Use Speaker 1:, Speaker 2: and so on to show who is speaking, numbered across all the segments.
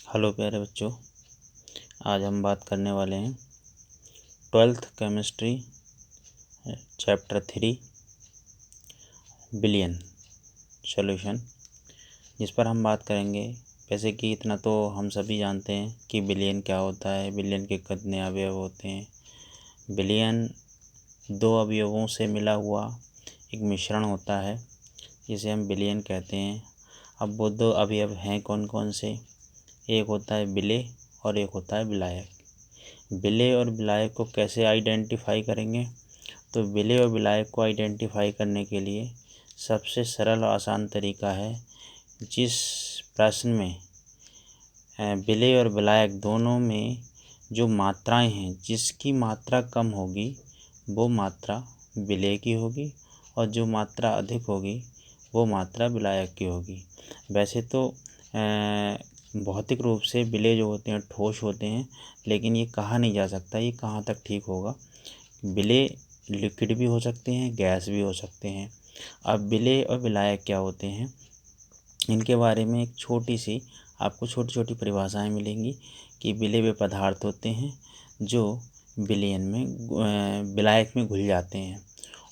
Speaker 1: Hello प्यारे बच्चों, आज हम बात करने वाले हैं 12th chemistry chapter 3 billion solution, जिस पर हम बात करेंगे। वैसे कि इतना तो हम सभी जानते हैं कि बिलियन क्या होता है, बिलियन के कितने अवयव होते हैं। बिलियन दो अवयवों से मिला हुआ एक मिश्रण होता है जिसे हम बिलियन कहते हैं। अब वो दो अवयव हैं कौन कौन से? एक होता है विलेय और एक होता है विलायक। विलेय और विलायक को कैसे आइडेंटिफाई करेंगे? तो विलेय और विलायक को आइडेंटिफाई करने के लिए सबसे सरल और आसान तरीका है, जिस प्रश्न में विलेय और विलायक दोनों में जो मात्राएं हैं, जिसकी मात्रा कम होगी वो मात्रा विलेय की होगी और जो मात्रा अधिक होगी वो मात्रा विलायक की होगी। वैसे तो भौतिक रूप से विलेय जो होते हैं ठोस होते हैं, लेकिन ये कहा नहीं जा सकता ये कहाँ तक ठीक होगा। विलेय लिक्विड भी हो सकते हैं, गैस भी हो सकते हैं। अब विलेय और विलायक क्या होते हैं, इनके बारे में एक छोटी सी आपको छोटी छोटी परिभाषाएं मिलेंगी कि विलेय वे पदार्थ होते हैं जो विलयन में विलायक में घुल जाते हैं,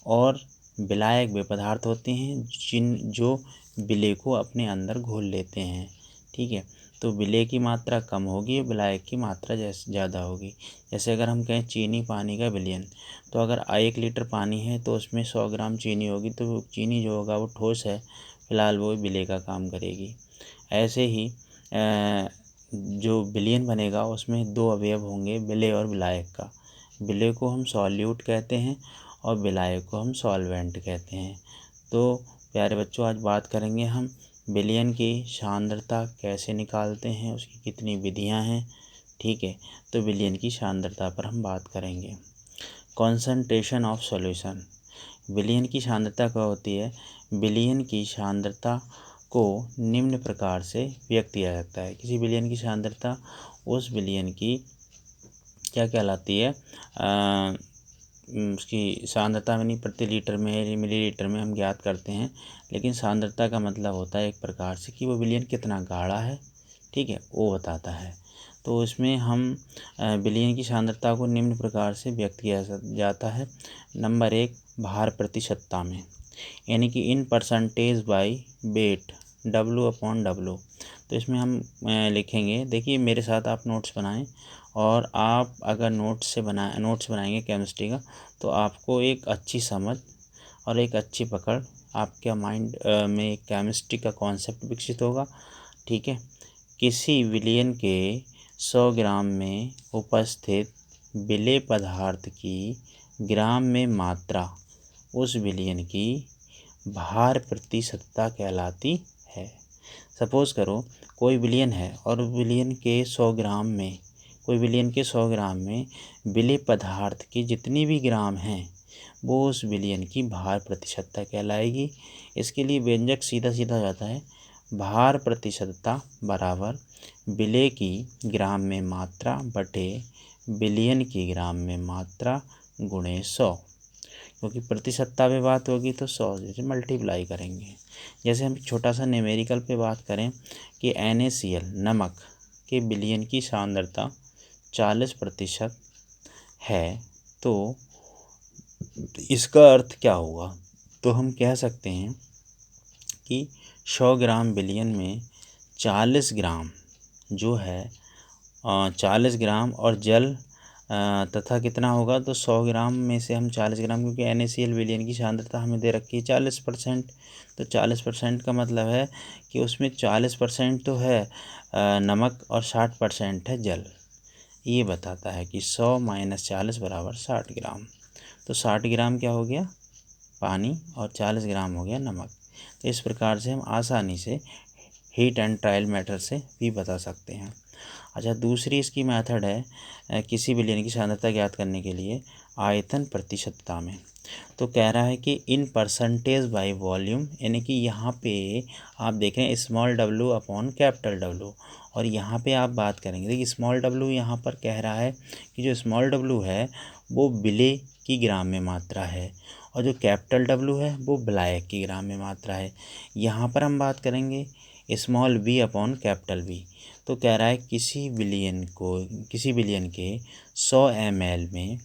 Speaker 1: और विलायक वे पदार्थ होते हैं जो विलेय को अपने अंदर घोल लेते हैं। ठीक है, तो विलेय की मात्रा कम होगी और विलायक की मात्रा ज़्यादा होगी। जैसे अगर हम कहें चीनी पानी का विलयन, तो अगर 1 लीटर पानी है तो उसमें 100 ग्राम चीनी होगी, तो चीनी जो होगा वो ठोस है, फिलहाल वो विलेय का काम करेगी। ऐसे ही जो विलयन बनेगा उसमें दो अवयव होंगे, विलेय और विलायक का। विलेय को हम सॉल्यूट कहते हैं और विलायक को हम सॉल्वेंट कहते हैं। तो प्यारे बच्चों, आज बात करेंगे हम विलयन की सांद्रता कैसे निकालते हैं, उसकी कितनी विधियां हैं। ठीक है, तो विलयन की सांद्रता पर हम बात करेंगे। Concentration of solution. विलयन की सांद्रता क्या होती है? विलयन की सांद्रता को निम्न प्रकार से व्यक्त किया जाता है। किसी विलयन की सांद्रता उस विलयन की क्या कहलाती है? उसकी सांद्रता में नहीं, प्रति लीटर में मिलीलीटर में हम ज्ञात करते हैं, लेकिन सांद्रता का मतलब होता है एक प्रकार से कि वो विलयन कितना गाढ़ा है। ठीक है, वो बताता है। तो इसमें हम विलयन की सांद्रता को निम्न प्रकार से व्यक्त किया जाता है। नंबर 1, भार प्रतिशतता में, यानी कि in percentage by wait, W/W। तो इसमें हम लिखेंगे, देखिए मेरे साथ आप नोट्स बनाएं, और आप अगर नोट्स बनाएंगे केमिस्ट्री का, तो आपको एक अच्छी समझ और एक अच्छी पकड़ आपके माइंड में एक केमिस्ट्री का कॉन्सेप्ट विकसित होगा। ठीक है, किसी विलयन के 100 ग्राम में उपस्थित विलेय पदार्थ की ग्राम में मात्रा उस विलयन की भार प्रतिशतता कहलाती है। सपोज करो कोई विलयन है और विलयन के 100 ग्राम में विलेय पदार्थ की जितनी भी ग्राम हैं वो उस विलयन की भार प्रतिशतता कहलाएगी। इसके लिए व्यंजक सीधा सीधा जाता है, भार प्रतिशतता बराबर विलेय की ग्राम में मात्रा बटे विलयन की ग्राम में मात्रा गुणे 100, क्योंकि प्रतिशतता पे बात होगी तो 100 से मल्टीप्लाई करेंगे। जैसे हम छोटा सा न्यूमेरिकल पे बात करें कि NaCl नमक के विलयन की सांद्रता 40% है, तो इसका अर्थ क्या होगा? तो हम कह सकते हैं कि 100 ग्राम विलयन में 40 ग्राम जो है 40 ग्राम और जल तथा कितना होगा, तो 100 ग्राम में से हम 40 ग्राम, क्योंकि NaCl विलयन की सांद्रता हमें दे रखी है 40%, तो 40% का मतलब है कि उसमें 40% तो है नमक और 60% है जल। ये बताता है कि 100 - 40 बराबर 60 ग्राम। तो 60 ग्राम क्या हो गया? पानी, और 40 ग्राम हो गया नमक। तो इस प्रकार से हम आसानी से हीट एंड ट्रायल मेथड से भी बता सकते हैं। अच्छा, दूसरी इसकी मेथड है किसी विलयन की सांद्रता ज्ञात करने के लिए आयतन प्रतिशतता में। तो कह रहा है कि इन परसेंटेज बाय वॉल्यूम, यानी कि यहाँ पे आप देख रहे हैं स्मॉल W/कैपिटल W, और यहाँ पे आप बात करेंगे, देखिए स्मॉल w यहाँ पर कह रहा है कि जो स्मॉल w है वो विलेय की ग्राम में मात्रा है, और जो कैपिटल W है वो विलायक की ग्राम में मात्रा है। यहाँ पर हम बात करेंगे स्मॉल V/कैपिटल V। तो कह रहा है किसी बिलियन के 100 ml में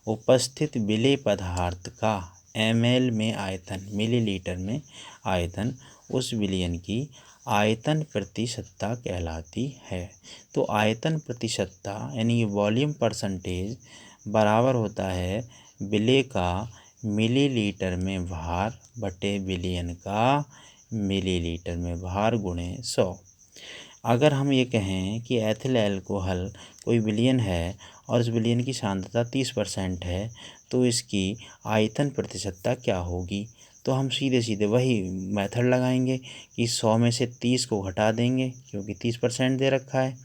Speaker 1: उपस्थित विलेय पदार्थ का ml में आयतन, मिलीलीटर में आयतन उस विलियन की आयतन प्रतिशतता कहलाती है। तो आयतन प्रतिशतता यानी वॉल्यूम परसेंटेज बराबर होता है विलेय का मिलीलीटर में भार बटे विलियन का मिलीलीटर में भार गुणे 100। अगर हम ये कहें कि एथिल अल्कोहल कोई विलियन है और उस विलियन की सांद्रता 30% है, तो इसकी आयतन प्रतिशतता क्या होगी? तो हम सीधे सीधे वही मेथड लगाएंगे कि 100 में से 30 को घटा देंगे, क्योंकि 30% दे रखा है।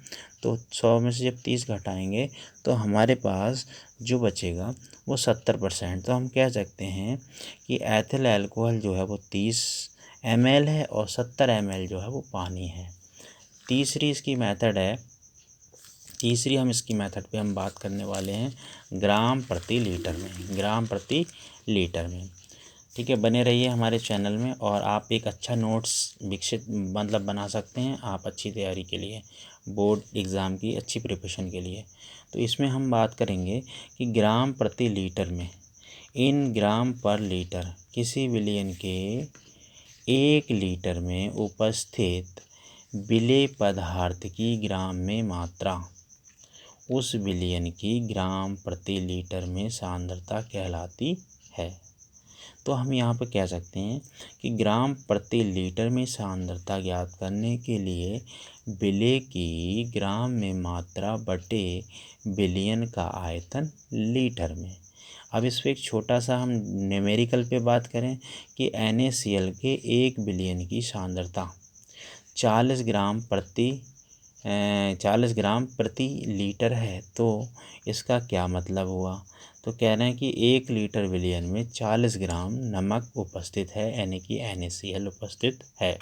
Speaker 1: तो 100 में से जब 30 घटाएंगे तो हमारे पास जो बचेगा वो 70%। तो हम कह सकते हैं कि एथिल अल्कोहल जो है वो 30 ml है और 70 ml जो है वो पानी है। तीसरी हम इसकी मेथड पे हम बात करने वाले हैं ग्राम प्रति लीटर में। ठीक है, बने रहिए हमारे चैनल में और आप एक अच्छा नोट्स बना सकते हैं आप अच्छी तैयारी के लिए, बोर्ड एग्ज़ाम की अच्छी प्रिपरेशन के लिए। तो इसमें हम बात करेंगे कि ग्राम प्रति लीटर में, इन ग्राम पर लीटर किसी विलियन के 1 लीटर में उपस्थित विलेय पदार्थ की ग्राम में मात्रा उस विलियन की ग्राम प्रति लीटर में सांद्रता कहलाती है। तो हम यहाँ पर कह सकते हैं कि ग्राम प्रति लीटर में सांद्रता ज्ञात करने के लिए विलेय की ग्राम में मात्रा बटे विलियन का आयतन लीटर में। अब इस पर एक छोटा सा हम न्यूमेरिकल पे बात करें कि NaCl के 1 विलियन की सांद्रता 40 ग्राम प्रति लीटर है। तो इसका क्या मतलब हुआ? तो कह रहे हैं कि 1 लीटर विलियन में 40 ग्राम नमक उपस्थित है, यानी कि NaCl उपस्थित है।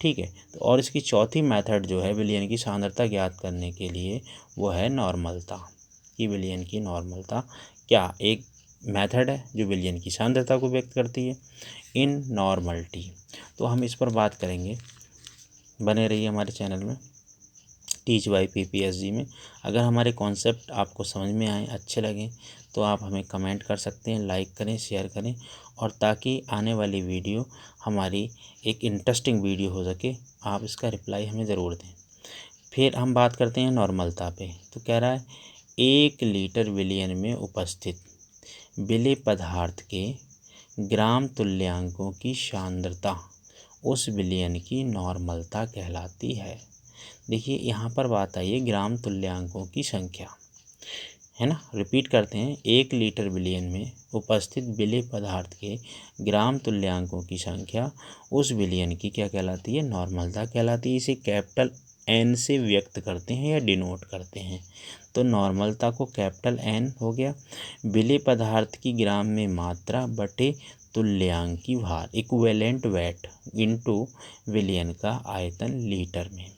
Speaker 1: ठीक है, तो और इसकी चौथी मेथड जो है विलियन की सांद्रता ज्ञात करने के लिए वो है नॉर्मलता, कि विलियन की नॉर्मलता क्या एक मेथड है जो विलियन की सांद्रता को व्यक्त करती है, इन नॉर्मलिटी। तो हम इस पर बात करेंगे, बने रहिए हमारे चैनल में टीच बाय PPSG में। अगर हमारे कॉन्सेप्ट आपको समझ में आए, अच्छे लगें, तो आप हमें कमेंट कर सकते हैं, लाइक करें, शेयर करें, और ताकि आने वाली वीडियो हमारी एक इंटरेस्टिंग वीडियो हो सके, आप इसका रिप्लाई हमें ज़रूर दें। फिर हम बात करते हैं नॉर्मलता पे। तो कह रहा है 1 लीटर विलियन में उपस्थित विलेय पदार्थ के ग्राम तुल्यांकों की सांद्रता उस विलियन की नॉर्मलता कहलाती है। देखिए यहाँ पर बात आई है ग्राम तुल्यांकों की संख्या, है ना। रिपीट करते हैं, 1 लीटर विलियन में उपस्थित विलेय पदार्थ के ग्राम तुल्यांकों की संख्या उस विलियन की क्या कहलाती है? नॉर्मलता कहलाती है। इसे कैपिटल N से व्यक्त करते हैं या डिनोट करते हैं। तो नॉर्मलता को कैपिटल N हो गया, विलेय पदार्थ की ग्राम में मात्रा बटे तुल्यांक की भार, इक्विवेलेंट वेट इनटू विलियन का आयतन लीटर में।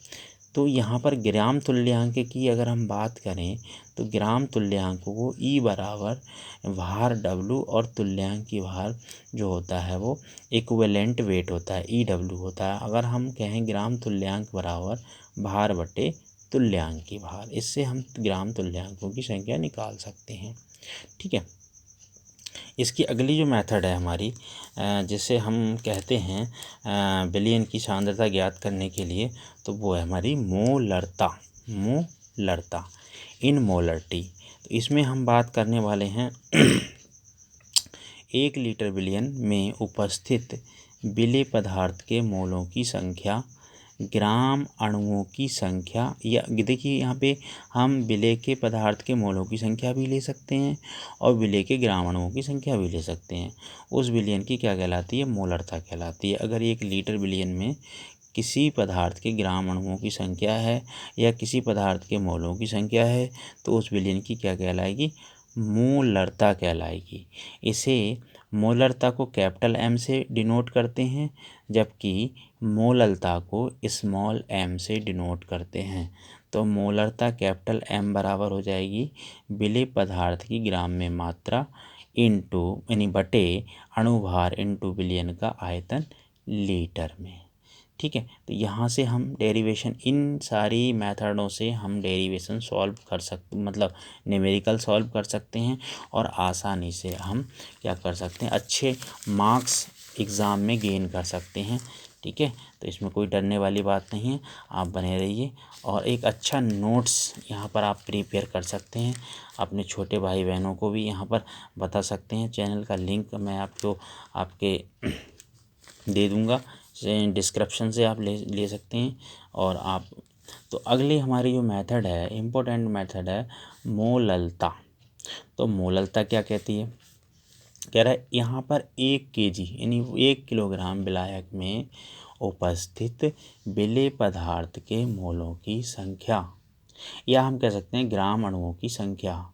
Speaker 1: तो यहाँ पर ग्राम तुल्यांक की अगर हम बात करें तो ग्राम तुल्यांक को E बराबर भार W और तुल्यांक की भार जो होता है वो इक्विवेलेंट वेट होता है, EW होता है। अगर हम कहें ग्राम तुल्यांक बराबर भार बटे तुल्यांक की भार, इससे हम ग्राम तुल्यांकों की संख्या निकाल सकते हैं। ठीक है, इसकी अगली जो मेथड है हमारी, जिसे हम कहते हैं विलियन की सांद्रता ज्ञात करने के लिए, तो वो है हमारी मोलरता, इन मोलरिटी। तो इसमें हम बात करने वाले हैं 1 लीटर विलियन में उपस्थित विलेय पदार्थ के मोलों की संख्या ग्राम अणुओं की संख्या, या देखिए यहाँ पे हम विलेय के पदार्थ के मोलों की संख्या भी ले सकते हैं और विलेय के ग्राम अणुओं की संख्या भी ले सकते हैं। उस विलियन की क्या कहलाती है? मोलरता कहलाती है। अगर 1 लीटर विलियन में किसी पदार्थ के ग्राम अणुओं की संख्या है या किसी पदार्थ के मोलों की संख्या है, तो उस विलियन की क्या कहलाएगी? मोलरता कहलाएगी। इसे मोलरता को कैपिटल M से डिनोट करते हैं, जबकि मोललता को स्मॉल m से डिनोट करते हैं। तो मोलरता कैपिटल M बराबर हो जाएगी विलेय पदार्थ की ग्राम में मात्रा इंटू यानी बटे अणुभार इंटू विलियन का आयतन लीटर में। ठीक है। तो यहाँ से हम डेरिवेशन, इन सारी मेथडों से हम डेरिवेशन सॉल्व कर सकते, मतलब न्यूमेरिकल सॉल्व कर सकते हैं और आसानी से हम क्या कर सकते हैं, अच्छे मार्क्स एग्ज़ाम में गेन कर सकते हैं। ठीक है, तो इसमें कोई डरने वाली बात नहीं है, आप बने रहिए और एक अच्छा नोट्स यहाँ पर आप प्रिपेयर कर सकते हैं। अपने छोटे भाई बहनों को भी यहाँ पर बता सकते हैं। चैनल का लिंक मैं आपको आपके दे दूँगा, डिस्क्रिप्शन से आप ले सकते हैं। और आप, तो अगली हमारी जो मेथड है, इम्पोर्टेंट मेथड है मोललता। तो मोललता क्या कहती है, कह रहा है यहाँ पर 1 kg यानी 1 किलोग्राम विलायक में उपस्थित विलेय पदार्थ के मोलों की संख्या, या हम कह सकते हैं ग्राम अणुओं की संख्या,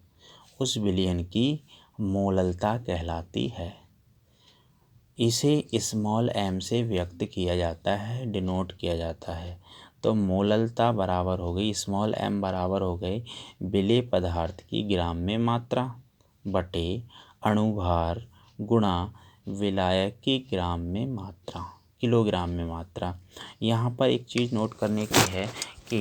Speaker 1: उस विलयन की मोललता कहलाती है। इसे स्मॉल m से व्यक्त किया जाता है, डिनोट किया जाता है। तो मोललता बराबर हो गई, स्मॉल m बराबर हो गए विलेय पदार्थ की ग्राम में मात्रा बटे अणुभार गुणा विलायक की ग्राम में मात्रा, किलोग्राम में मात्रा। यहाँ पर एक चीज़ नोट करने की है कि